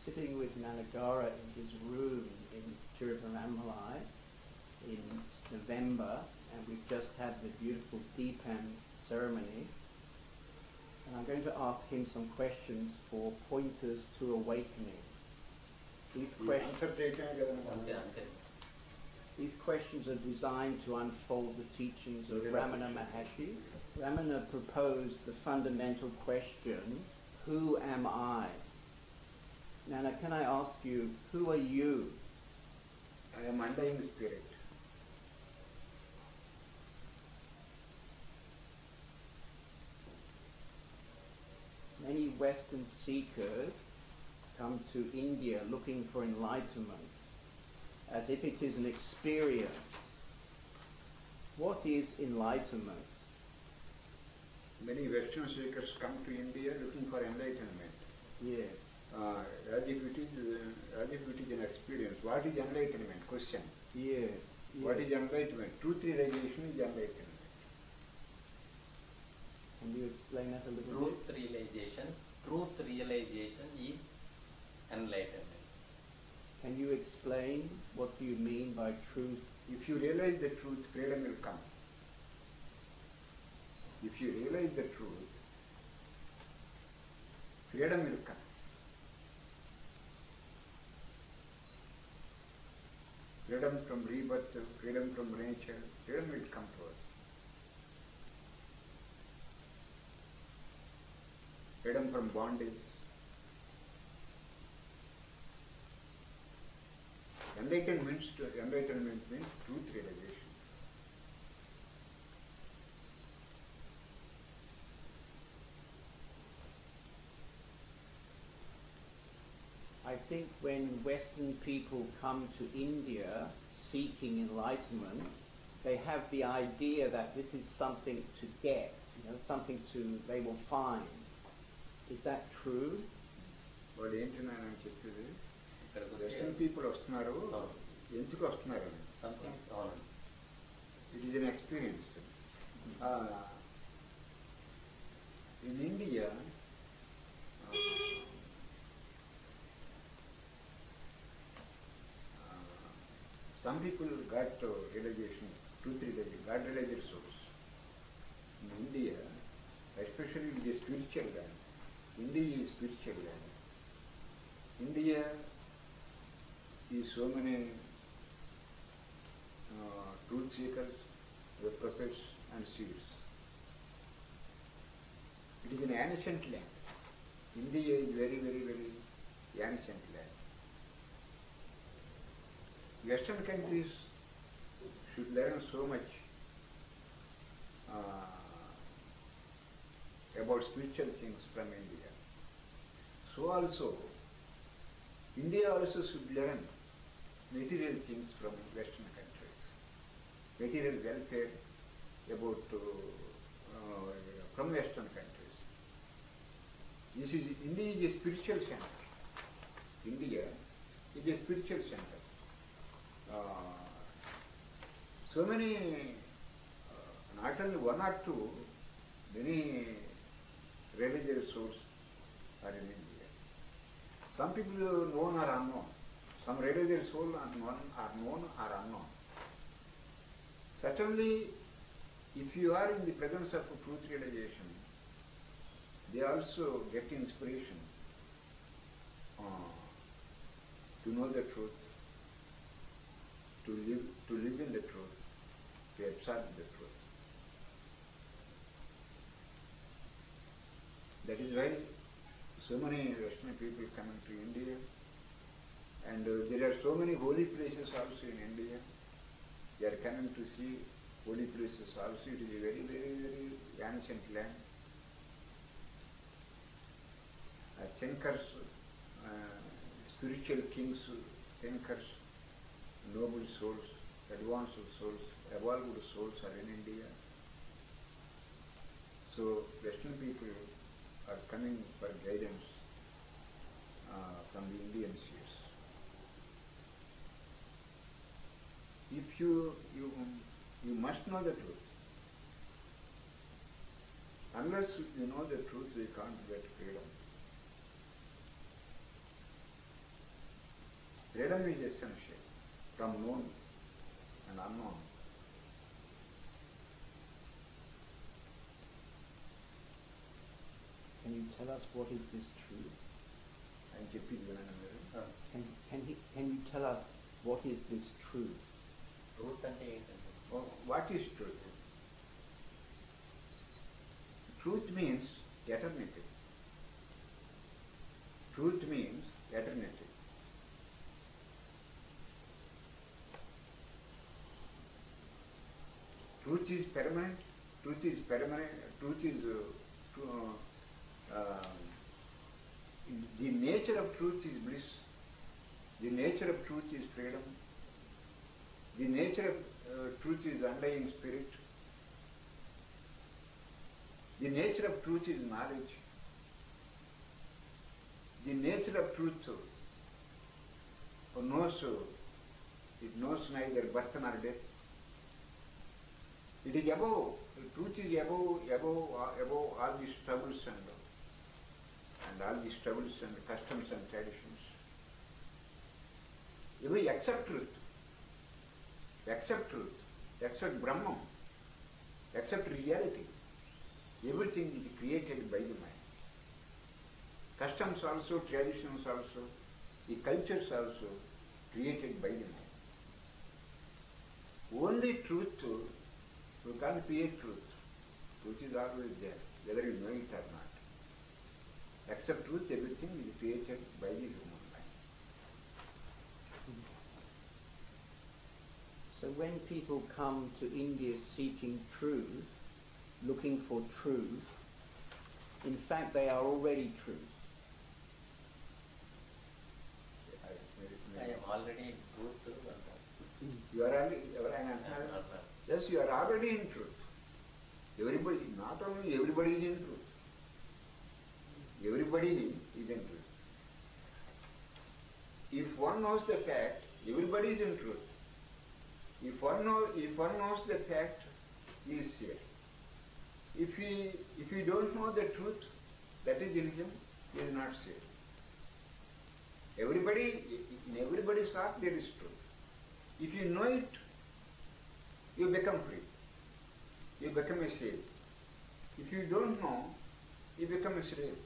sitting with Nannagaru in his room in Tiruvannamalai in November, and we've just had the beautiful Deepan ceremony. And I'm going to ask him some questions for pointers to awakening. These questions are designed to unfold the teachings of Ramana Maharshi. Ramana proposed the fundamental question, who am I? Nana, can I ask you, who are you? I am undying spirit. Many Western seekers come to India looking for enlightenment, as if it is an experience. What is enlightenment? Many Western seekers come to India looking for enlightenment. Yes. As if it is an experience. What is enlightenment? Question. Yes. What is enlightenment? Truth realization is enlightenment. Can you explain that a little bit? Truth realization is enlightenment. Can you explain what you mean by truth? If you realize the truth, freedom will come. If you realize the truth, freedom will come. Freedom from rebirth, freedom from nature, freedom will come to us. Freedom from bondage. Enlightenment means truth realization. I think when Western people come to India seeking enlightenment, they have the idea that this is something to get, something they will find. Is that true? వాడు ఏంటి నేను చెప్పేది western people వస్తున్నారు ఎందుకు వస్తున్నారు it is an experience in India some people got realization, truth realization, God realized souls. In India, especially in the spiritual land, India is spiritual land. India is so many truth seekers, the prophets and seers. It is an ancient land. India is very, very, very ancient land. Western countries should learn so much about spiritual things from India. So also, India also should learn material things from Western countries. Material welfare from Western countries. India is a spiritual center. India is a spiritual center. So many, not only one or two, many religious souls are in India. Some people are known or unknown. Some religious souls are known or unknown. Certainly, if you are in the presence of truth realization, they also get inspiration to know the truth, to live in the truth, to absorb the truth. That is why so many Western people coming to India, and there are so many holy places also in India. They are coming to see holy places also. It is a very, very, very ancient land. Thinkers, spiritual kings, thinkers, noble souls, advanced souls, evolved souls are in India. So Western people are coming for guidance from the Indian seers. If you must know the truth. Unless you know the truth, we can't get freedom. Freedom is essential from known and unknown. Can you tell us what is this truth? And చెప్పింది వినండి మీరు. Can you tell us what is this truth? Truth అంటే ఏంటంటే What is truth? Truth means eternity. Truth means eternity. Truth is permanent. Truth is permanent. Truth is the nature of truth is bliss. The nature of truth is freedom. The nature of truth is undying spirit. The nature of truth is knowledge. The nature of truth knows neither birth nor death. It is above, truth is above all these troubles and all these troubles and customs and traditions. You will accept truth, accept Brahman, accept reality. Everything is created by the mind. Customs also, traditions also, the cultures also created by the mind. Only truth, you can't create truth. Truth is always there, whether you know it or not. Except truth, everything is created by the human mind. So when people come to India seeking truth, looking for truth, in fact they are already truth. I am already truth. You are already, yes, you are already in truth. Everybody, not only everybody is in truth. Everybody is in truth. If one knows the fact, everybody is in truth. If one knows the fact, he is here. If we don't know the truth, that is illusion, he is not here. Everybody, in everybody's heart there is truth. If you know it, you become free. You become a slave. If you don't know, you become a slave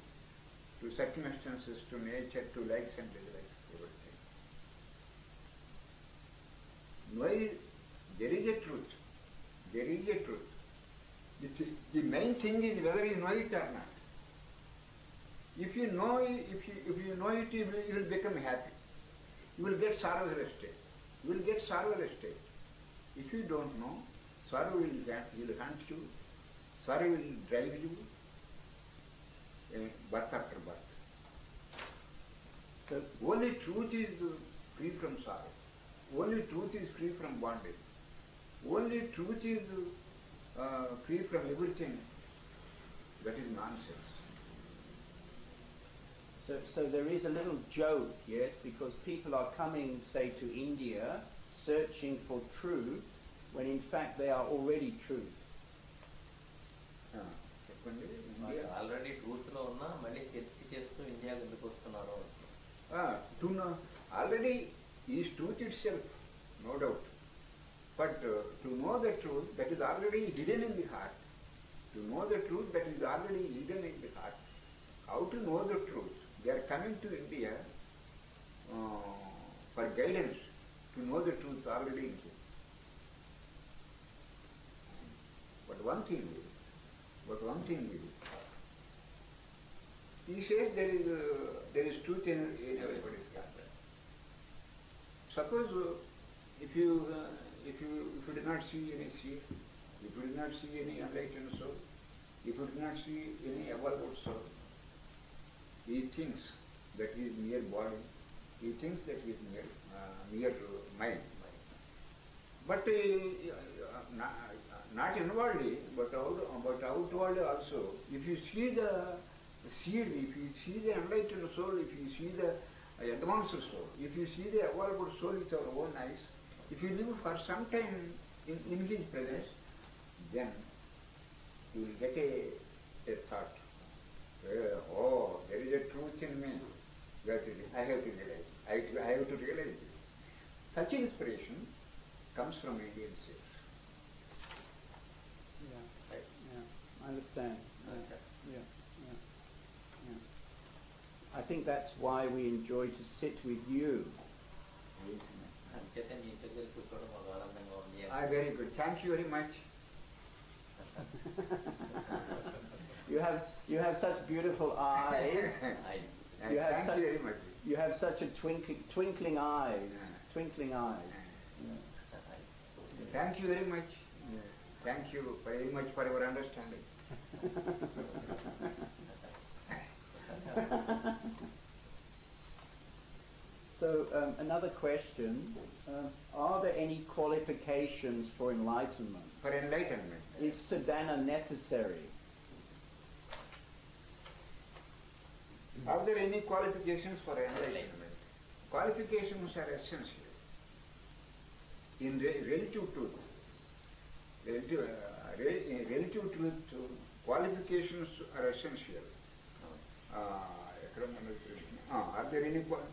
to circumstances, to nature, to likes and dislikes, everything. Know there is a truth. There is a truth. The main thing is whether you know it or not. If you know it, if you know it, you will become happy. You will get sorrowless state. You will get sorrowless state. If you don't know, sorrow will hunt you. Sorrow will drive you. Birth after birth. So only truth is free from sorrow. Only truth is free from bondage. Only truth is free from everything that is nonsense. So there is a little joke, yes, because people are coming, say, to India, searching for truth, when in fact they are already truth. Already truth లో ఉన్నా మళ్ళీ చర్చ చేస్తూ ఇండియాకి ఎందుకు వస్తున్నారు? To know already is truth itself, no doubt. But to know the truth that is already hidden in the heart, to know the truth that is already hidden in the heart, how to know the truth? They are coming to India for guidance, to know the truth already in here. But one thing is, he says there is truth in everybody's heart. Suppose if you did not see any seer, if you did not see any enlightened soul, if you did not see any evolved soul, he thinks that he is mere body, he thinks that he is mere mind. But not inwardly, but outwardly also. If you see the seer, if you see the enlightened soul, if you see the advanced soul, if you see the evolved soul with our own eyes, if you live for some time in his presence, then you will get a thought. Oh, there is a truth in me that I have to realize. I have to realize this. Such inspiration comes from Indian sales. Yeah. Right. Yeah. I understand. Okay. Yeah. Yeah. Yeah. I think that's why we enjoy to sit with you. అంచేతే మీ దగ్గర కూర్చోవడం మాకు ఆనందంగా ఉంది Very good. Thank you very much. You have such beautiful eyes. You have Thank such, you very much. You have such a twinkling eyes. Twinkling eyes. Thank you very much. Thank you very much for your understanding. So another question, are there any qualifications for enlightenment? For enlightenment. Is sadhana necessary? Are there any qualifications for enlightenment? Qualifications are essential. In relative truth, relative truth, qualifications are essential. Are there any one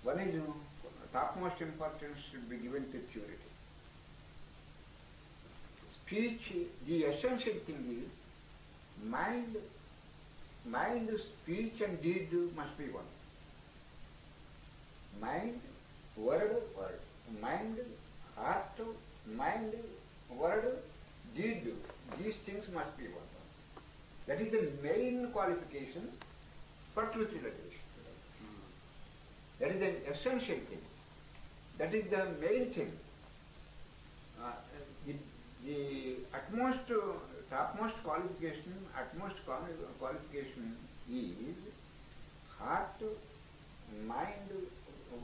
is topmost importance should be given to purity. Speech, the essential thing is mind, speech and deed must be one. Mind, word, mind, heart, mind, word, deed. These things must be one. That is the main qualification for truth realization. That is an essential thing. That is the main thing. The topmost qualification is heart, mind,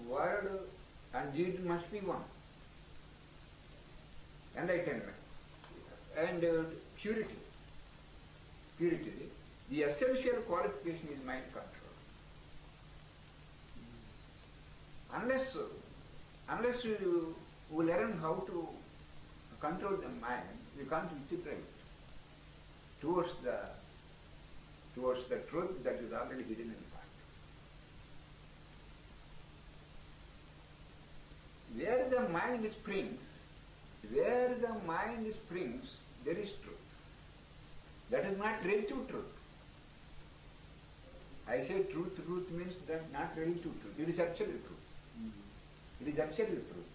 word and deed must be one. Enlightenment. And purity. The essential qualification is mind control. Unless you learn how to control the mind, you can't integrate towards the truth that is already hidden in the heart. Where the mind springs, there is truth. That is not relative truth. I say truth means that not relative truth. It is absolute truth. It is absolute truth.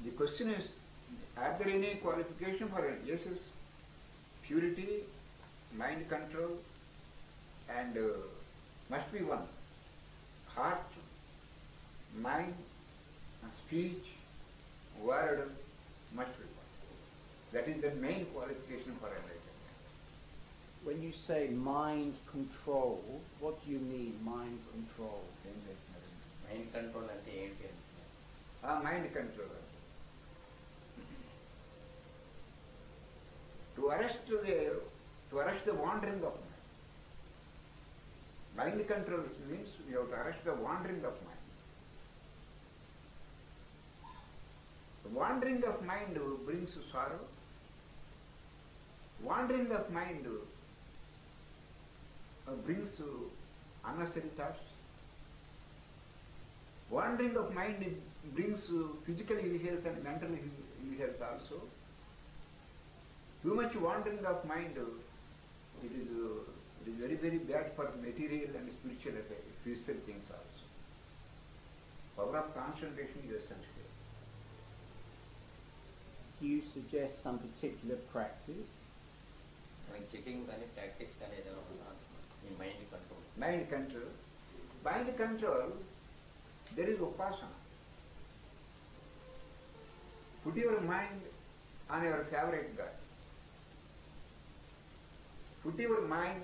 The question is, are there any qualification for it? Yes, purity, mind control, and must be one. Heart, mind, speech, word must be one. That is the main qualification for enlightenment. When you say mind control, what do you mean, mind control? Mind control అంటే ఏంటి Mind control. To arrest the wandering of mind. Mind control means you have to arrest the wandering of mind. The wandering of mind brings sorrow. Wandering of mind brings unnecessary thoughts. Wandering of mind brings physical ill health and mental ill health also. Too much wandering of mind, it is very, very bad for material and spiritual things also. Power of concentration is essential. Do you suggest some particular practice? మనకి checking కానీ practice కానీ ఏదైనా ఉందా ఈ mind control Mind control, there is upasana. Put your mind on your favorite God. Put your mind,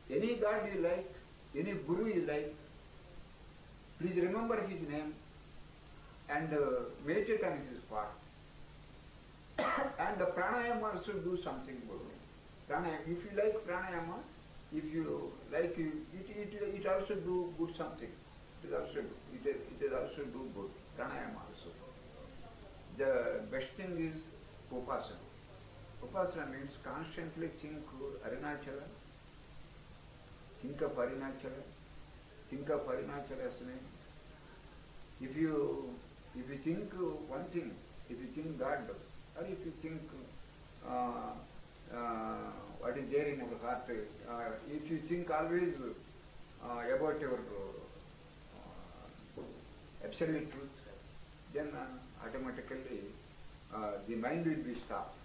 any God you like, any Guru you like, please remember his name and meditate on his path. And the pranayama also do something good. Pranayama, if you like pranayama, if you like it also do good something. It also do good. Pranayama also. The best thing is upasana. Upasana means constantly think Arunachala, think of Arunachala, think of Arunachala's name, If you think one thing, if you think God, or if you think what is there in your heart, if you think always about your absolute truth, then automatically the mind will be stopped.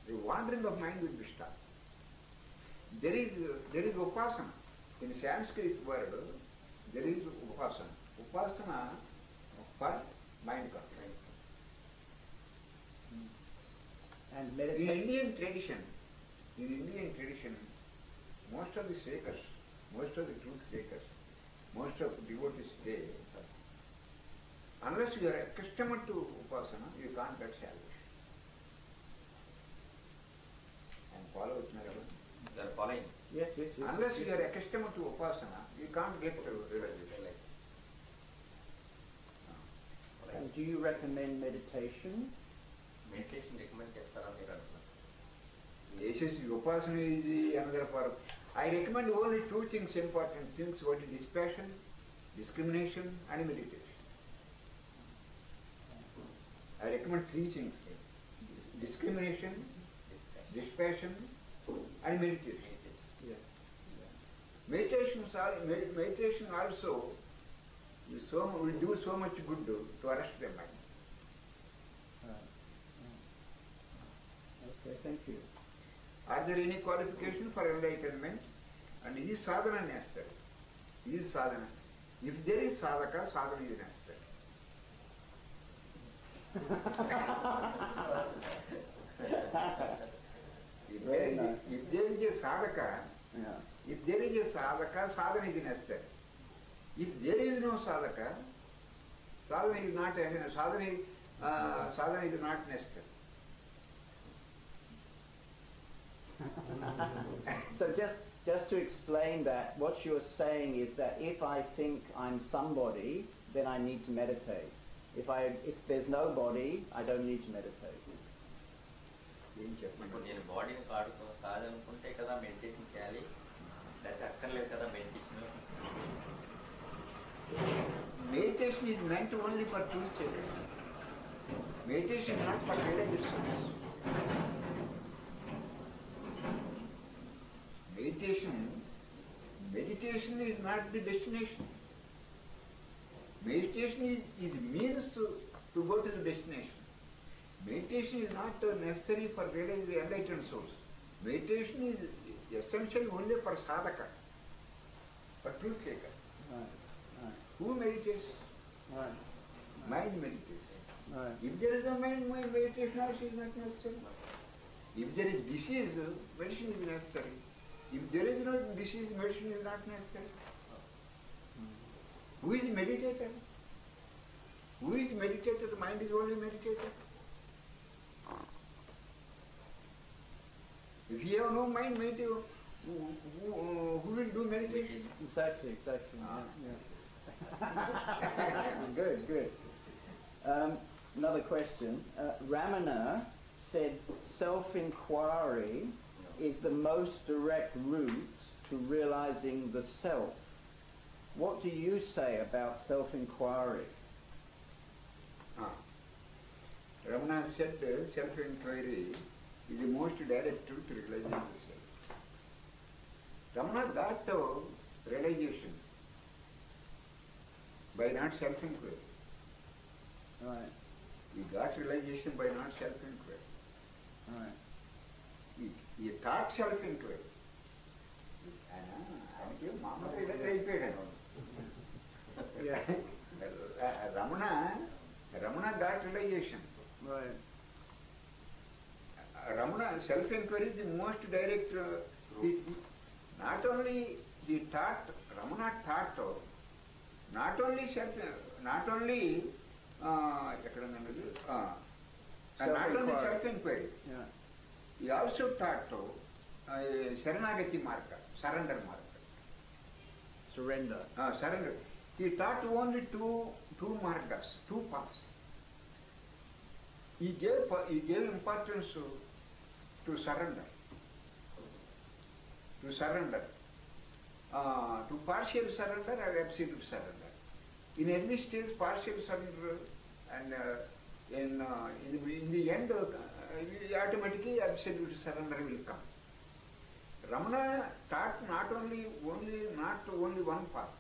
The wandering of mind will be stopped. There is upasana. In Sanskrit word, there is upasana. Upasana for mind control. And In meditation. Indian tradition, most of the seekers, most of the truth seekers, most of the devotees say, unless you are accustomed to upasana, you can't get salvation. And follow it, Nannagaru. They are following. Yes, yes, yes. Unless yes. you are accustomed to upasana, you can't get to realization. And do you recommend meditation? Meditation recommend చేస్తారా మీరు అంటున్నారు. Yes, upasana is another part. I recommend only two things, important things, what is dispassion, discrimination and meditation. I recommend three things. Discrimination, dispassion and meditation. Yes. Meditation also will do so much good to arrest the mind. Okay, thank you. Are there any qualification for enlightenment? And is sadhana necessary? Is sadhana? If there is sadhaka, sadhana is necessary. If there is a sadhaka, Yeah. if there is a sadhaka, sadhana is necessary. If there is no sadhaka, sadhana is not necessary. So just to explain that, what you're saying is that if I think I'm somebody, then I need to meditate. If there's nobody, I don't need to meditate. ఇప్పుడు నేను బాడీని కాదనుకుంటే కదా meditation చేయాలి, లేకపోతే అక్కర్లేదు కదా meditation. Meditation is meant only for truth seekers. Meditation is not for religious seekers. Meditation is not the destination. Meditation is means to go to the destination. Meditation is not necessary for realizing the enlightened souls. Meditation is essential only for sadhaka, for truth seeker. Right, right, Who meditates? right. Mind meditates. Right. If there is a mind meditation also is not necessary. If there is disease, medicine is necessary. If there is no disease, medicine is not necessary. Who is meditator? Who is meditator? The mind is only meditator. If you have no mind meditator, who will do meditation? Exactly. Ah. Yes. Good. Another question. Ramana said self-inquiry is the most direct route to realizing the self. What do you say about self-inquiry? Ramana said self-inquiry is the most direct route to realizing the self. Ramana got to realization by not self-inquiry. Right. He got realization by not self-inquiry. Right. He taught self-inquiry. Yeah. Ramana got realization. Right. Ramana self-inquiry is the most direct. Not only he taught, Ramana taught not only self-inquiry. Yeah. He also taught Sharanagati Marga, surrender marga. Surrender. Surrender. He taught only two margas, two paths. He gave importance to surrender. To partial surrender or absolute surrender. In early stage, partial surrender, and in the end, automatically absolute surrender will come. Ramana taught not only one path.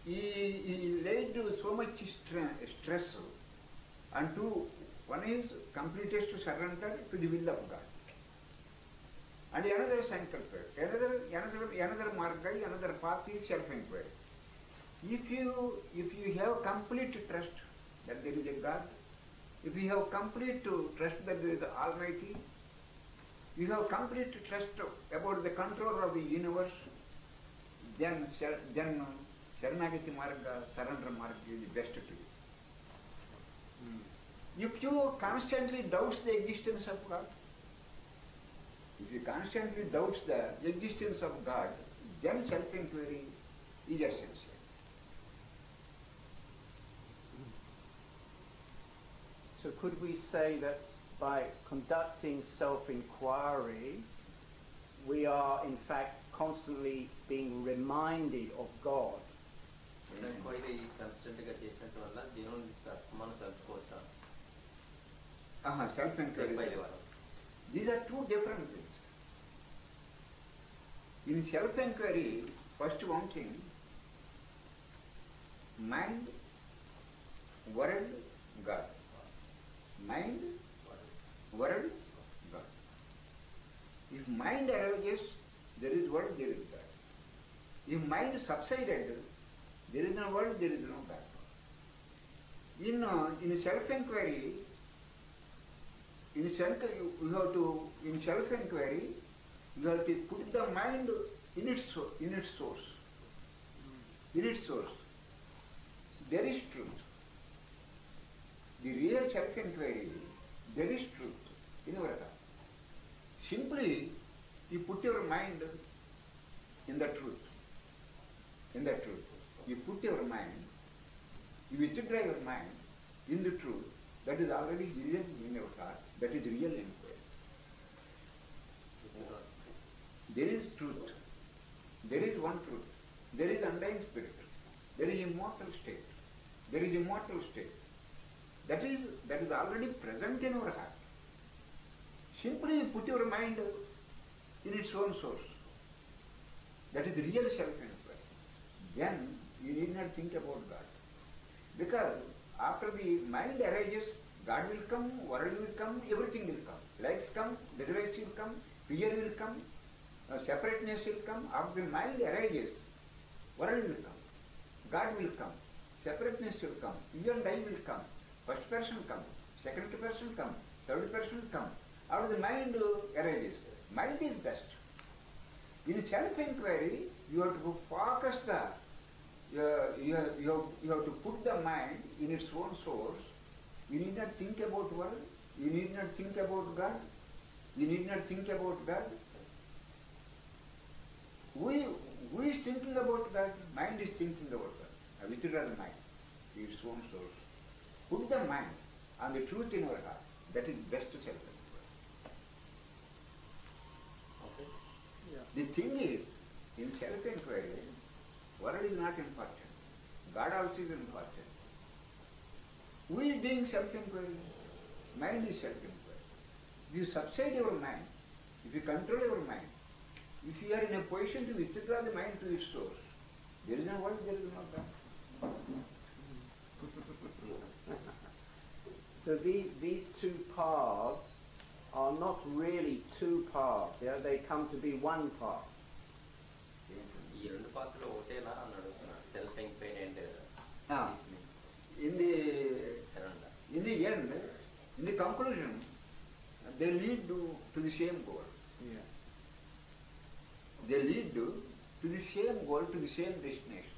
He laid so much stress on two. One is completest surrender to the will of God. And another sankalpa, another marga, another path is self-inquiry. If you have complete trust that there is a God, if you have complete trust that there is the Almighty, you have complete trust about the control of the universe, then Sharanagati marga, surrender marga is the best to you. If you constantly doubt the existence of God, if you constantly doubt the existence of God, then self-inquiry is essential. So could we say that by conducting self-inquiry, we are in fact constantly being reminded of God? Self-inquiry. These are two different things. In self-inquiry, first one thing, mind, world, God. Mind, world, God. If mind arises, there is world, there is God. If mind subsided, there is no world, there is no God. In self-inquiry, in self-inquiry, you have to put the mind in its source. In its source. There is truth. The real self-inquiry, there is truth in our heart. Simply, you put your mind in the truth. In the truth. You put your mind, you withdraw your mind in the truth. That is already real in your heart. That is real inquiry. There is truth. There is one truth. There is undying spirit. There is immortal state. There is immortal state. That is already present in our heart. Simply put your mind in its own source. That is real self-inquiry. Then you need not think about God. Because after the mind arises, God will come, world will come, everything will come. Likes come, dislikes will come, fear will come, separateness will come. After the mind arises, world will come, God will come, separateness will come, you and I will come, first person come, second person come, third person come. After the mind arises, mind is best. In self-inquiry, you have to focus you have to put the mind in its own source. You need not think about world. You need not think about God. You need not think about God. Who is thinking about God? Mind is thinking about God. I withdraw the mind to its own source. Put the mind on the truth in our heart. That is best self-inquiry. Okay? Yeah. The thing is, in self-inquiry, world is not important. God also is important. Who is doing self-inquiry? Mind is self-inquiry. If you subside your mind, if you control your mind, if you are in a position to withdraw the mind to its source, there is no world, there is no God. So these two paths are not really two paths. They come to be one path. ఈ రెండు పాత్రలు ఒకటేనా అని అడుగుతున్నాను. Self enquiry and in the end, in the conclusion, they lead to the same goal. Yeah. They lead to the same goal, to the same destination.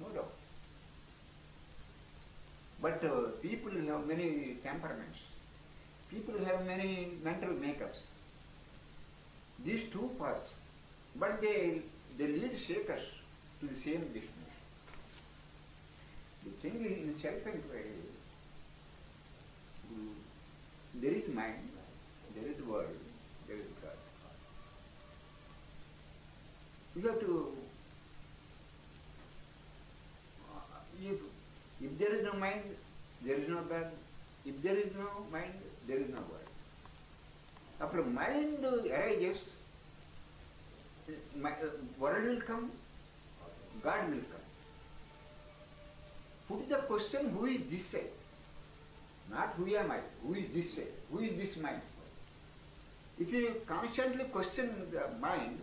No doubt. But people have many temperaments. People have many mental makeups. These two paths, but they lead shakers to the same destination. The thing is, in self-inquiry, there is mind, there is world, there is God. You have to, mind, there is no God. If there is no mind, there is no God. After mind arises, world will come, God will come. Put the question, who is this side? Not who am I, who is this side, who is this mind? If you constantly question the mind,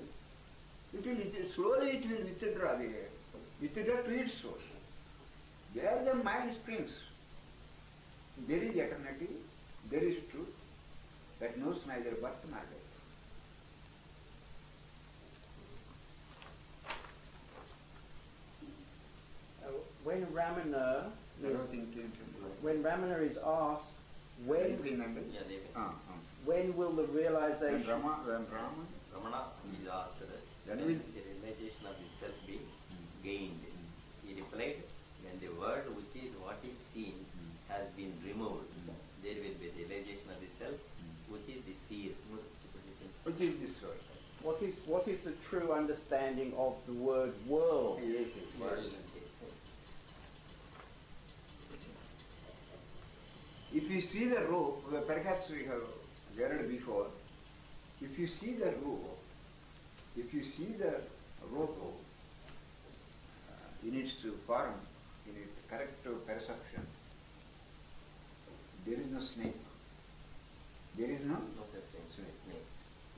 slowly it will withdraw to its source. Where the mind springs, there is eternity, there is truth, that knows neither birth nor death. When Ramana is asked when will the realization Ramana is asked when will the realization of itself be gained? He replied, when the world which is what is seen has been removed, there will be realization of itself, which is the seer. Which is this word? What is the true understanding of the word world? Yes. World. If you see the rope, perhaps we have gathered before, if you see the rope in its form, in its correct perception, there is no snake. There is no snake.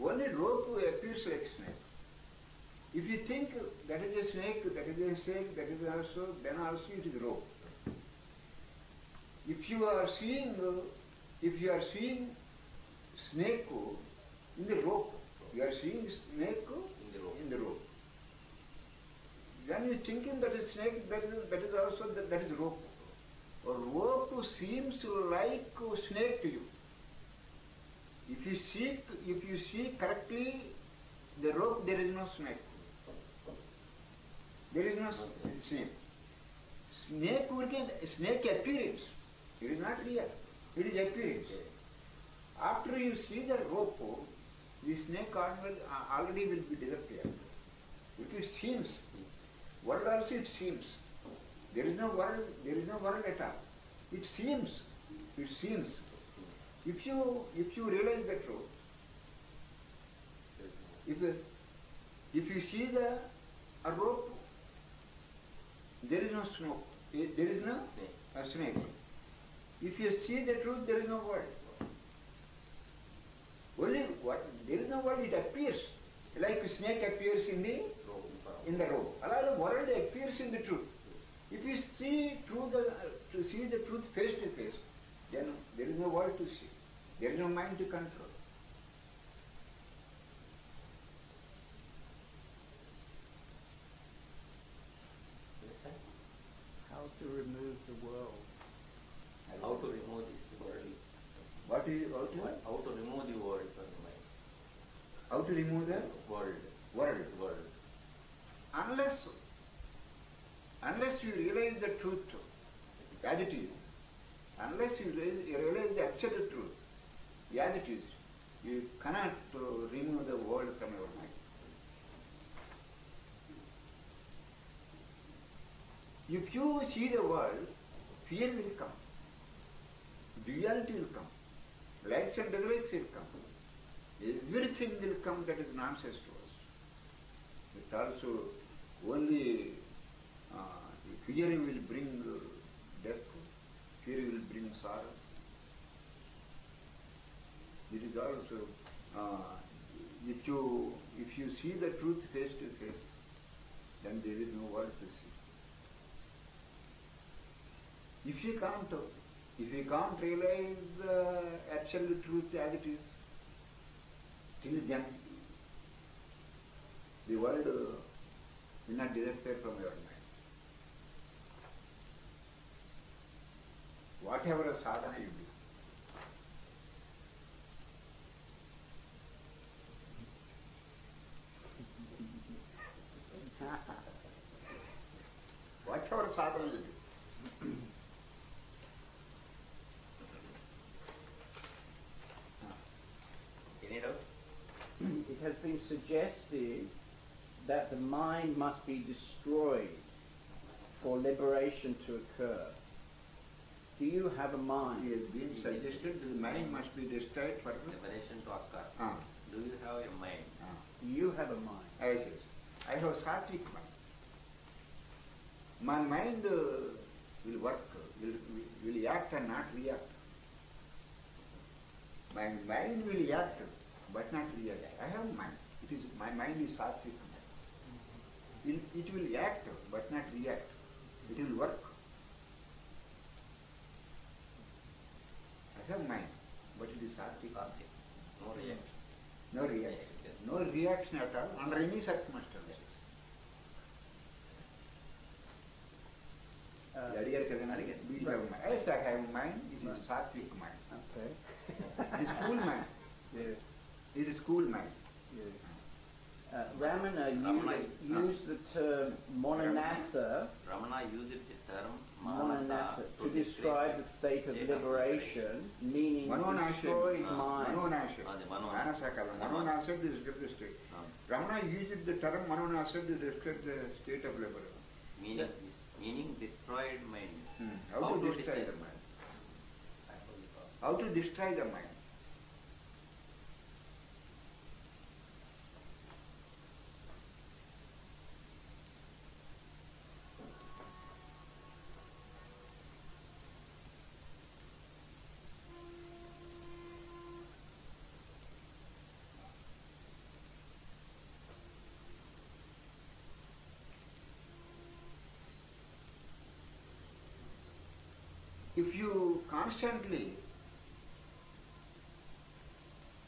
Only rope appears like snake. If you think that is a snake, that is a snake, that is also, then also it is rope. If you are seeing snake in the rope, you are seeing snake in the rope. When you are thinking that is snake, that is also that is rope. Or rope seems like snake to you. If you see correctly the rope, there is no snake. There is no snake. Snake appearance. It is not real. It is appearance. After you see the rope, the snake already will be disappeared. It seems. World also it seems. There is no world at all. It seems. If you realize the truth, if you see a rope, there is no smoke. There is no snake. If you see the truth, there is no world. Only what there is no world, it appears. Like a snake appears in the rope. Allah, the world appears in the truth. If you see to see the truth face to face, then there is no world to see. There is no mind to control. How to remove the world? How to remove this world? What is How to remove the world from the mind? how to remove the World. Unless you realize the truth as it is, unless you realize the absolute truth as it is, you cannot remove the world from your mind. If you see the world, fear will come, duality will come, likes and dislikes will come, everything will come that is nonsense to us. It also only fearing will bring death, fear will bring sorrow. It is also, if you see the truth face to face, then there is no world to see. If you can't realize the absolute truth as it is, till then the world will not disappear from your mind. Whatever sadhana you do, whatever sadhana you do, Any doubt? It has been suggested that the mind must be destroyed for liberation to occur. Do you have a It mind? has been suggested that the mind must be destroyed for Liberation to occur. Ah. Do you have a mind? Do you have a mind? Yes, yes. I have sattvic mind. My mind will work, will act and not react. My mind will act but not react. I have mind. My mind is sattvic mind. It will act but not react. It will work. I have mind, but it is sattvic. No reaction. No reaction. No reaction at all under any circumstances. అడిగారు కదా అడిగారు. Yes, I have mind. It is sattvic mind. Okay. It is cool mind. Yes. It is cool mind. Yes. Ramana used the term monanasa. Ramana used the term Monanasa to describe the state of liberation, meaning destroyed mind. Manonasa. Manasa kalam. Manonasa to describe the state. Ramana used the term manonasa to describe the state of liberation. Meaning destroyed mind. How to destroy the mind? How to destroy the mind? If you constantly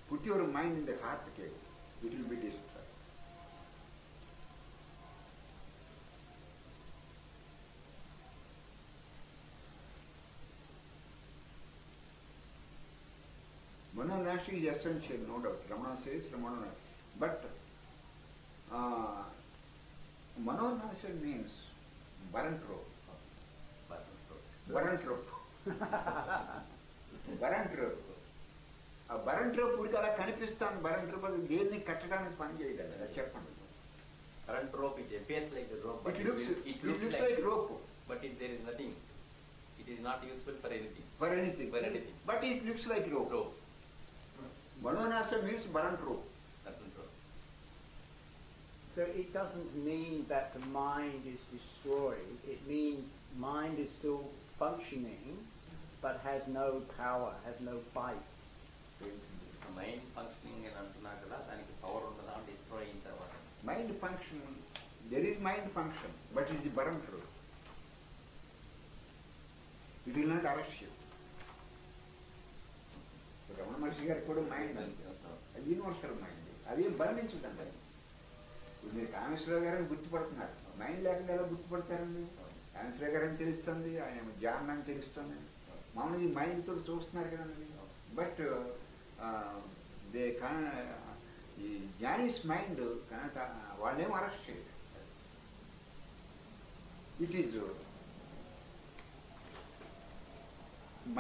put your mind in the heart cave, it will be destroyed. Manonasa is essential, no doubt. Ramana says Manonasa. But Manonasa means barantrope. Barantrope. Barantrope. ఆ బరంట్రోప్ ఊరికి అలా కనిపిస్తాను. బరంట్రోప్ అది దేన్ని కట్టడానికి పని చేయగలదు. అది చెప్పండి. Current rope, it appears like a rope, but It looks like rope. But there is nothing. It is not useful for anything. For anything. But it looks like rope. Manonasa means barantrope. So it doesn't mean that the mind is destroyed. It means mind is still functioning, but has no power, has no fight. Mind functioning and antunna kada daniki power undada destroy in tarvata. Mind function, there is mind function, but it is barantrope. It will not arrest you. Ramana Maharshi గారికి కూడా mind అది universal mind. అదేం బంధించుంటుంది. ఇప్పుడు మీరు కామేశ్వరరావు గారని గుర్తుపడుతున్నారు. Mind లేకుండా ఎలా గుర్తుపడతారండి? కామేశ్వరరావు గారని తెలుస్తుంది, ఆయన జాన్ అని తెలుస్తుంది. మామూలుగా ఈ మైండ్ తోటి చూస్తున్నారు కదండి. బట్ దే ఈ జ్ఞానీస్ మైండ్ కనుక వాళ్ళేం అరెస్ట్ చేయరు. It is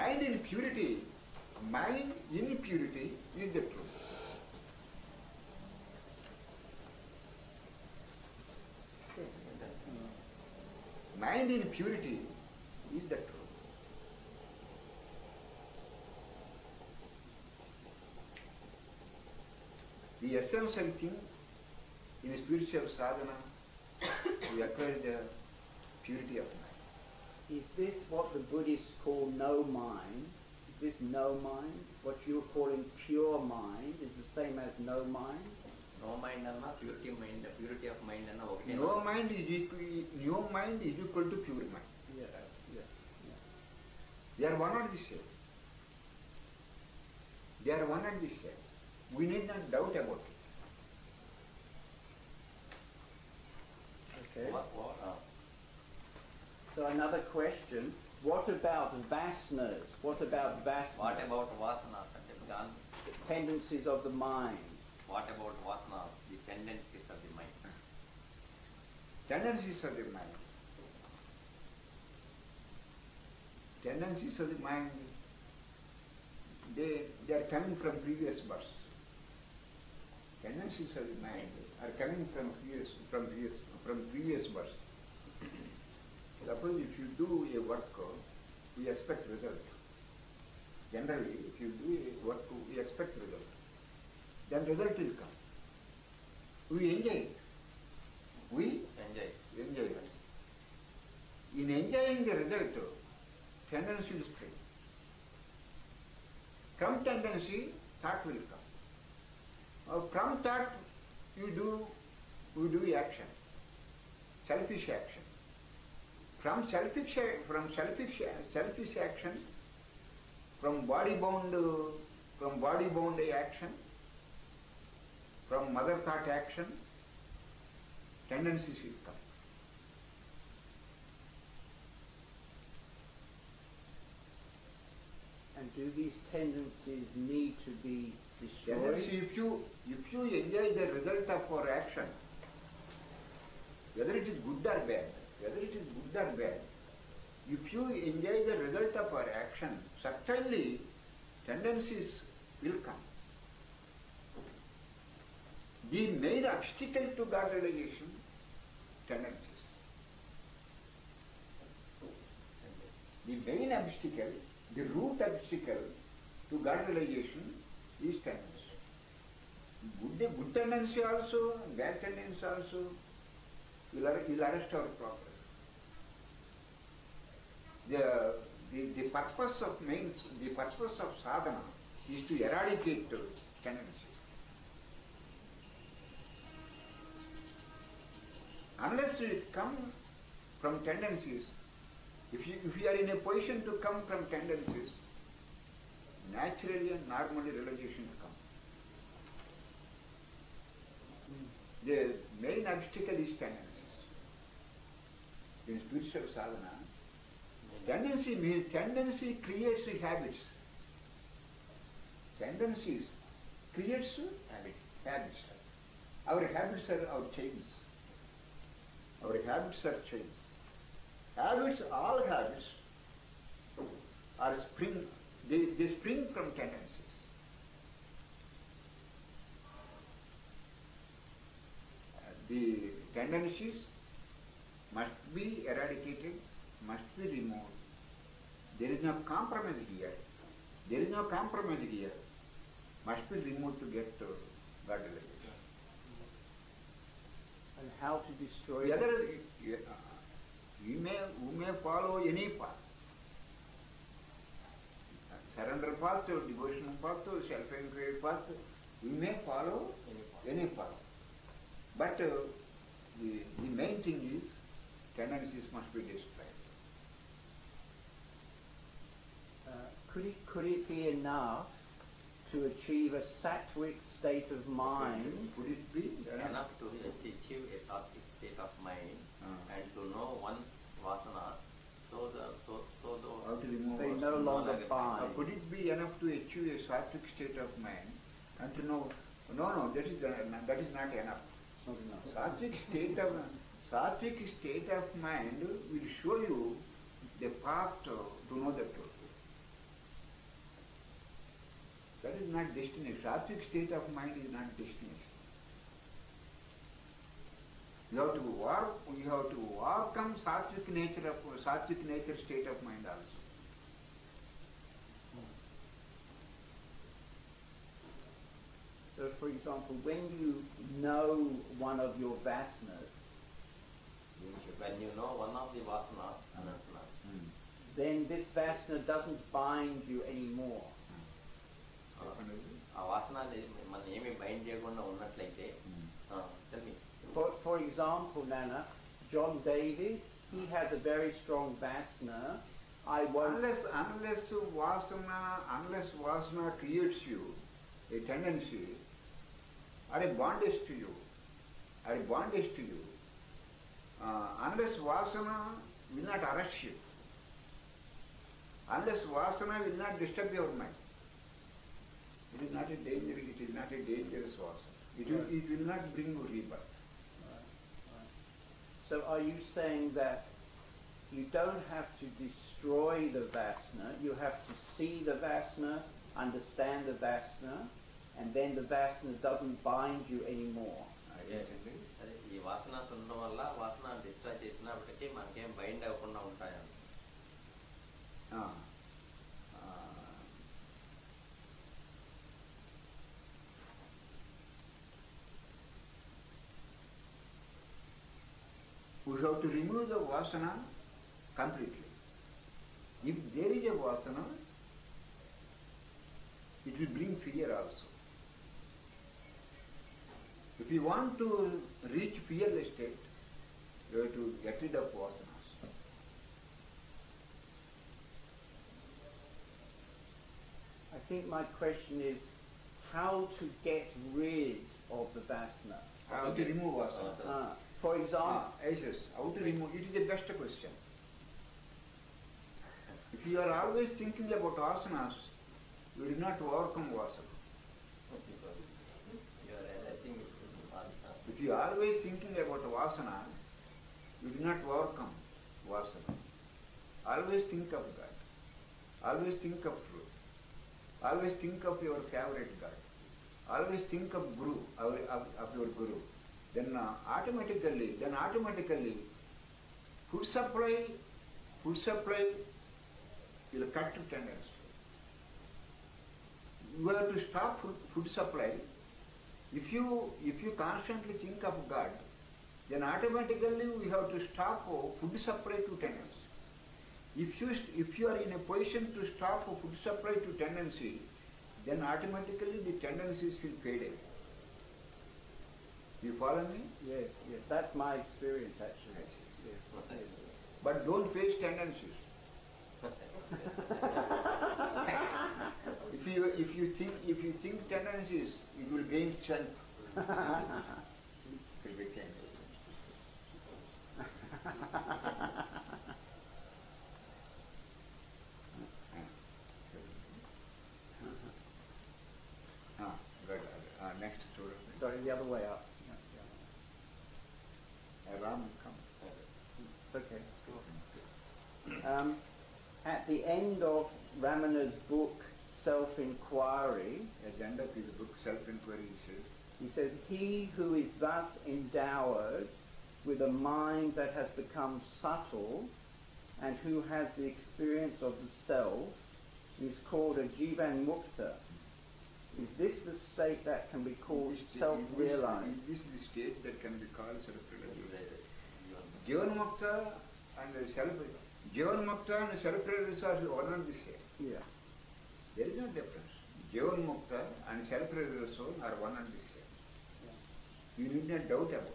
mind in purity. Mind in purity is the truth. Mind in purity is the truth. The essential thing in spiritual sadhana to acquire the purity of mind. Is this what the Buddhists call no mind? This no mind, what you're calling pure mind, is the same as no mind? No mind anna purity of mind anna okay. No mind is equal to pure mind. Yeah. They are one and the same. They are one and the same. We need not doubt about it. Okay. So another question. What about vasanas? What about vasanas? What about vasanas? The tendencies of the mind. What about vasanas? The tendencies of the mind. Tendencies of the mind. Tendencies of the mind, they are coming from previous births. Tendencies of the mind are coming from previous births. Suppose if you do a work, we expect result. Generally, if you do work, we expect result. Then result will come. We enjoy it. We enjoy it. In enjoying the result, tendency will spring. From tendency, thought will come. From thought, we do action, selfish action. From selfish action, from body bound action, from mother thought action, tendencies will come. And do these tendencies need to be destroyed? Tendency, if you enjoy the result of our action, whether it is good or bad, if you enjoy the result of our action, certainly tendencies will come. The main obstacle to God realization, tendencies. The main obstacle, the root obstacle to God realization is tendency. Good tendency also, bad tendency also will arrest our progress. The purpose of sadhana is to eradicate tendencies. Unless it comes from tendencies, if you are in a position to come from tendencies, naturally and normally realization will come. The main obstacle is tendencies. In spiritual sadhana, tendency creates habits. Tendencies creates habits. Our habits are our chains. Our habits are chains. All habits are they spring from tendencies. The tendencies must be eradicated, must be removed. There is no compromise here. Must be removed to get to God realization. And how to destroy The it? other, we may follow any path. Surrender path, devotional path, self-inquiry path, we may follow any path. But the main thing is tendencies must be destroyed. Could it be enough to achieve a sattvic state of mind? Could it be enough to achieve a sattvic state of mind and to know one's vasana, so how to remove they vasana? no longer bind? Could it be enough to achieve a sattvic state of mind and to know? No, that is not enough. Sattvic state of mind will show you the path to know the truth. That is not destination. Sattvic state of mind is not destination. You have to overcome sattvic nature state of mind also. So, for example, when you know one of your vasanas, when you know one of the vasanas, then this vasana doesn't bind you anymore. ఆ వాసన మన ఏమి bind చేయకుండా ఉన్నట్లయితే tell me. For example, Nana, John David, he has a very strong vasana. Unless vasana creates you a tendency or a bondage to you, unless vasana will not arrest you, unless vasana will not disturb your mind, it is not a dangerous vasana. It will not bring you rebirth. So are you saying that you don't have to destroy the vasana, you have to see the vasana, understand the vasana, and then the vasana doesn't bind you anymore? ఈ వాసన ఉండడం వల్ల వాసన distract చేసినప్పటికీ మనకేం bind అవ్వకుండా ఉంటాయని. have to remove the vasana completely. If there is a vasana, it will bring fear also. If you want to reach fearless state, you have to get rid of vasanas. I think my question is how to get rid of the vasana. How to remove vasana? For example, Yes, how to remove? It is the best question. If you are always thinking about asanas, you will not overcome vasana. If you are always thinking about vasana, you will not overcome vasana. Always think of God. Always think of truth. Always think of your favorite God. Always think of Guru, of your Guru. Then automatically, food supply will cut to tendency. You have to stop food supply. If you constantly think of God, then automatically we have to stop food supply to tendency. If you are in a position to stop food supply to tendency, then automatically the tendencies will fade away. You follow me? yes, that's my experience actually. Yes. But don't face tendencies. If you think tendencies, it will gain strength. It will be good. Next student. Sorry, the other way up. Ram, come. Okay. At the end of Ramana's book, Self-Inquiry, At the end of his book, Self-Inquiry, he says, he who is thus endowed with a mind that has become subtle and who has the experience of the self is called a jivan mukta. Is this the state that can be called self-realized? This is the state that can be called self-realized. Jivan mukta and self-realized are one and the same. Yeah. There is no difference. Jivan mukta and self-realized soul are one and the same. Yeah. You need not doubt about it.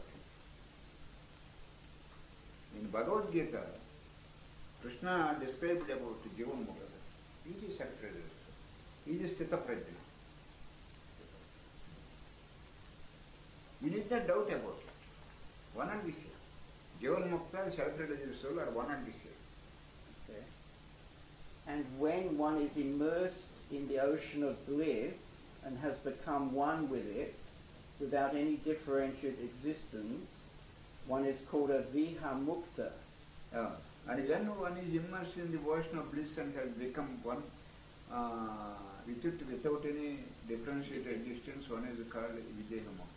In Bhagavad Gita, Krishna described about Jivan mukta. He is self-realized. He is sthita prajna. You need not doubt about it. One and the same. Jivan mukta and self-realized soul are one and the same. Okay. And when one is immersed in the ocean of bliss and has become one with it, without any differentiated existence, one is called a viha mukta. And when one is immersed in the ocean of bliss and has become one without any differentiated existence, one is called videha mukta.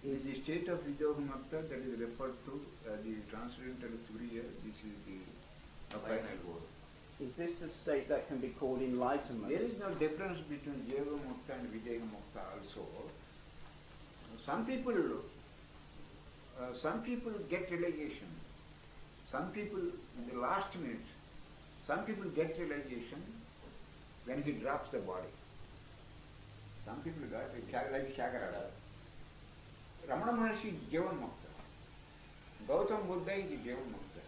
It is the state of videha mukta that is referred to the transcendental Turiya. This is the final word. Is this the state that can be called enlightenment? There is no difference between Jiva Mukta and Videha Mukta also. Some people get realization. Some people in the last minute, some people get realization when he drops the body. Some people got it like Shakarada. Ramana Maharshi is Jiva Mukta. Gautam Buddha is Jiva Mukta.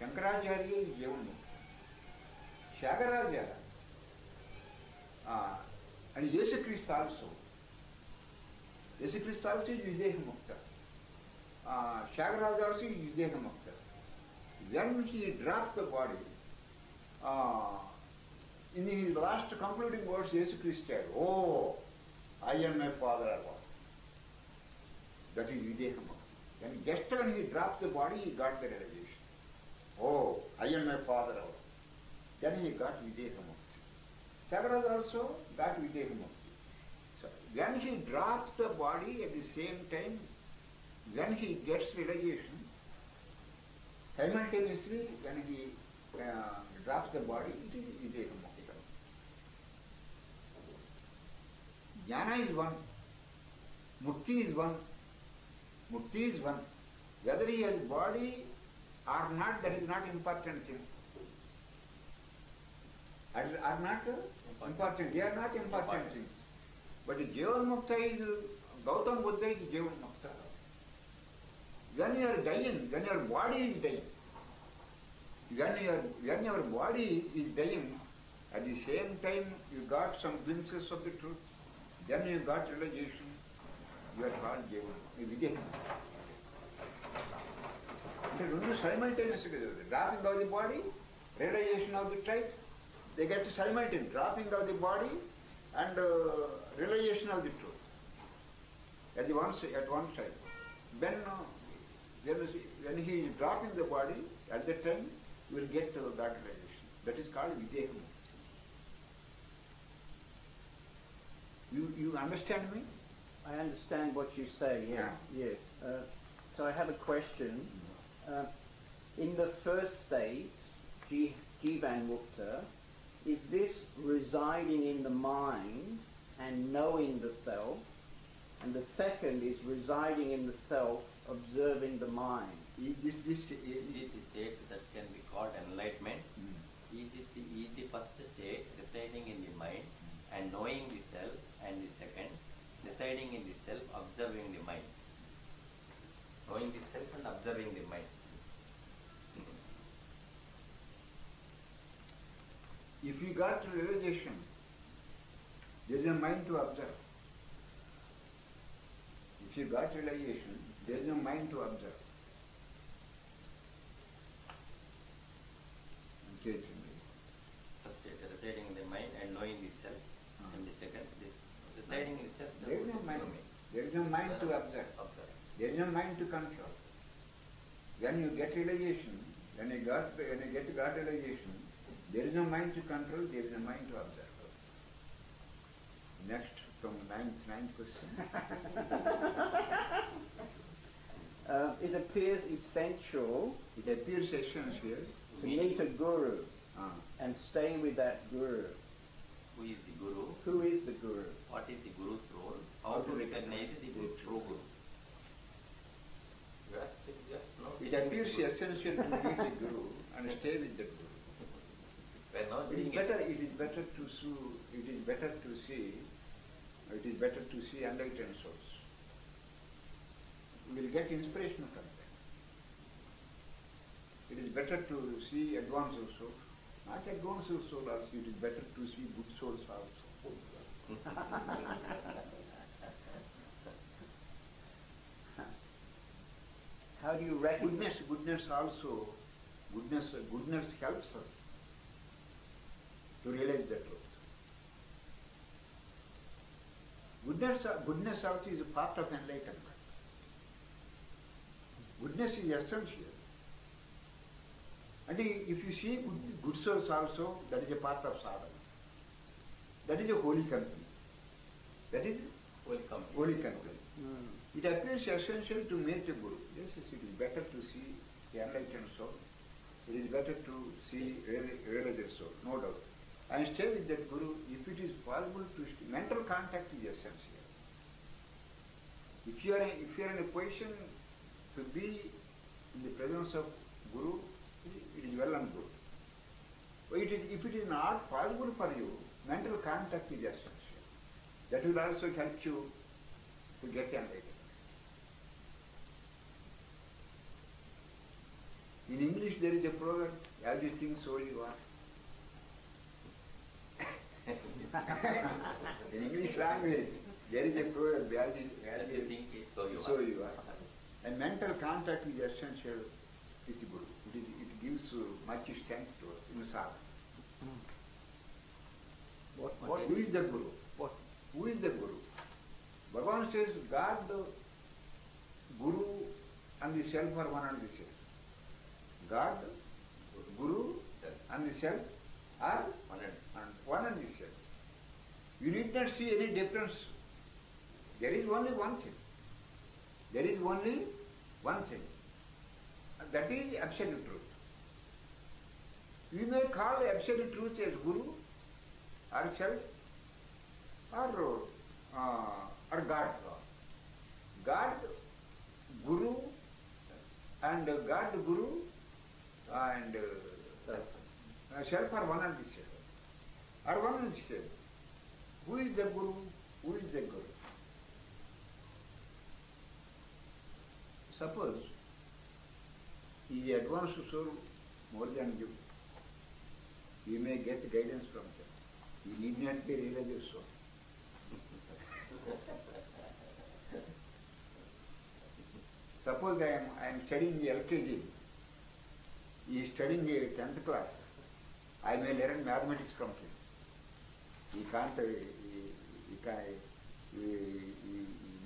Shankaracharya is Jiva Mukta. Shagaraja and Yesu Christ also. Yesu Christ also is Videha Mukta. Shagaraja also is Videha Mukta. When he drops the body, in his last concluding words, Yesu Christ said, "Oh, I and my Father are one." That is Videha Mukta. Then just when he dropped the body, he got the realization. "Oh, I and my Father are one." Then he got Videha Mukti. Sagaraj also got Videha Mukti. So when he drops the body at the same time, when he gets realization, simultaneously when he drops the body, it is Videha Mukti. Jnana is one. Mukti is one. Mukti is one. Whether he has body are not, that is not important thing. Are not important. They are not important things. But Jivan Mukta is, Gautam Buddha is Jivan Mukta. When you are dying, when your body is dying, when your body is dying, at the same time you got some glimpses of the truth, then you got realization, you are called Jivan, Vijay. They don't do simultaneously. Dropping of the body, realization of the truth, they get simultaneous dropping of the body and realization of the truth at one time. When he is dropping the body, at that time you will get that realization. That is called Videha. You understand me? I understand what you say, yes. Yeah. Yes. So I have a question. In the first state, Jivan Mukta, is this residing in the mind and knowing the self, and the second is residing in the self, observing the mind? Is the state that can be called enlightenment? Is the first state residing in the mind and knowing the self, and the second residing in the self, observing the mind? Knowing the self and observing the mind. If you got realization, there is a mind to observe. If you got realization, there is no mind to observe. First state residing in the mind and knowing the self, and the second residing in the self. There is no mind. There is no mind to observe. There is no mind to control. When you get realization, when you get realization, there is no mind to control, there is no mind to observe. Next, from ninth question. It appears essential to to meet a guru and stay with that guru. Who is the guru? Who is the guru? What is the guru's role? How to recognize the true guru? It appears essential to meet the guru and stay with the guru. It is better to see enlightened souls. We will get inspiration from them. It is better to see advanced souls. Not advanced souls also, it is better to see good souls also. How do you recognize? Goodness helps us to realize the truth. Goodness also is a part of enlightenment. Goodness is essential. And if you see good souls also, that is a part of sadhana. That is a holy company. That is holy company. It appears essential to meet the Guru. Yes, it is better to see the enlightened soul. It is better to see realized soul, no doubt. And stay with that Guru. If it is possible to stay, mental contact is essential. If you are in a position to be in the presence of Guru, it is well and good. But if it is not possible for you, mental contact is essential. That will also help you to get enlightened. In English there is a proverb, as you think so you are. In English language there is a proverb, as you think so you are. And mental contact is essential with the Guru. It gives much strength to us in sadhana. Who is the Guru? Who is the Guru? Bhagavan says God, Guru and the self are one and the same. God, Guru and the self are one and the same. You need not see any difference. There is only one thing. There is only one thing. And that is absolute truth. We may call absolute truth as Guru or self or God. God, Guru, and God, Guru and self are one and the same. Are one and the same. Who is the Guru? Who is the Guru? Suppose he is advanced soul more than you. You may get guidance from him. You need not be realized soul. Suppose I am studying LKG. He is studying 10th class. I may learn mathematics from him. He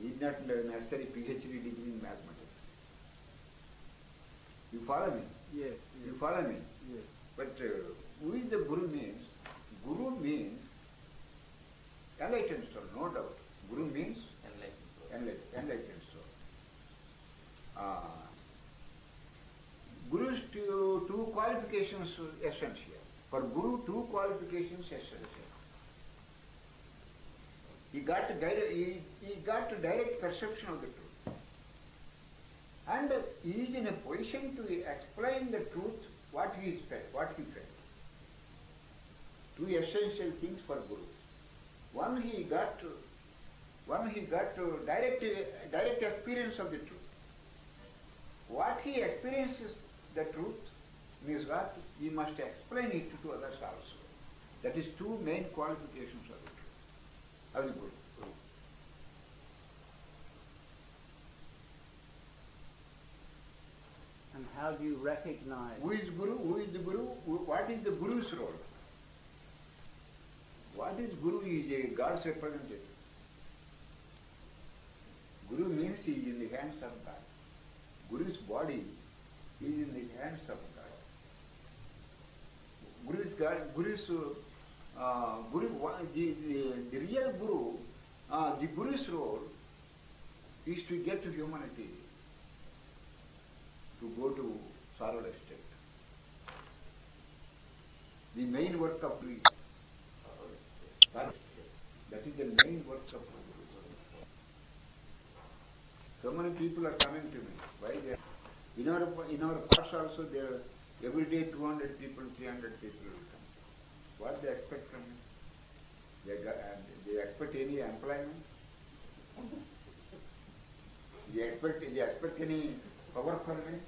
need not learn necessary PhD degree in mathematics. You follow me? Yes. You follow me? Yes. But who is the Guru means? Guru means enlightened soul, no doubt. Guru means enlightened soul. Guru's two qualifications essential. For Guru, two qualifications essential. He got direct perception of the truth. And he is in a position to explain the truth, what he felt. Two essential things for Guru. One, he got direct experience of the truth. What he experiences the truth means what he must explain it to others also. That is two main qualifications of the truth, of the Guru. And how do you recognize? Who is Guru? Who is the Guru? What is the Guru's role? What is Guru? He is a God's representative. Guru means he is in the hands of God. Guru's body is in the hands of God. Guru is God. The real Guru, the Guru's role is to get to humanity, to go to sorrowless state. The main work of Guru, that is the main work of Guru. So many people are coming to me. Why they? In our parts also there every day 200 people, 300 people will come. What they expect from me? They expect any employment? They expect any power from me?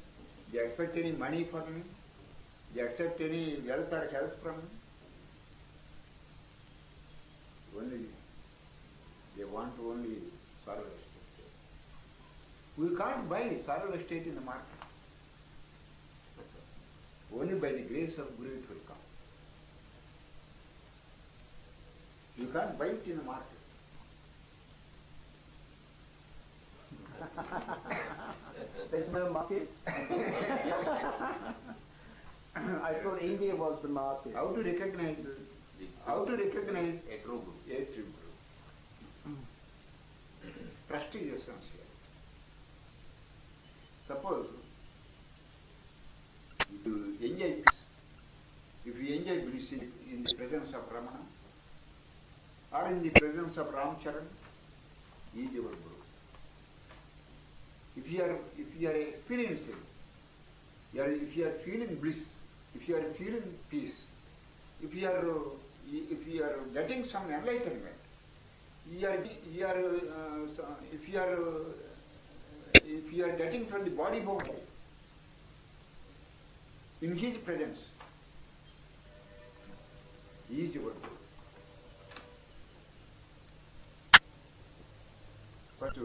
They expect any money from me? They expect any wealth or health from me? Only they want only sorrowless state. We can't buy sorrowless state in the market. Only by the grace of Guru it will come. You can't buy it in the market. There's no market. I thought India was the market. How to recognize a true Guru? A true Guru. Trust is essential. Suppose if you enjoy bliss in the presence of Ramana or in the presence of Ramcharan, he is your Guru. If you are experiencing, if you are feeling bliss, if you are feeling peace, if you are getting some enlightenment, if you are getting from the body boundary in his presence, he is your Guru. But